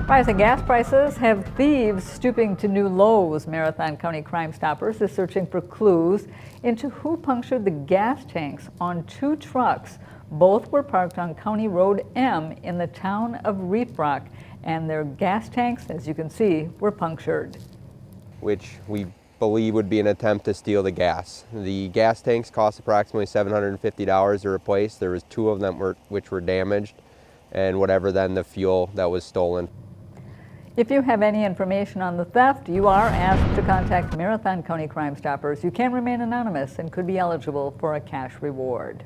Rising gas prices have thieves stooping to new lows. Marathon County Crime Stoppers is searching for clues into who punctured the gas tanks on two trucks. Both were parked on County Road M in the town of Reef Rock, and their gas tanks, as you can see, were punctured. Which we believe would be an attempt to steal the gas. The gas tanks cost approximately $750 to replace. There was two of them which were damaged, and whatever then the fuel that was stolen. If you have any information on the theft, you are asked to contact Marathon County Crime Stoppers. You can remain anonymous and could be eligible for a cash reward.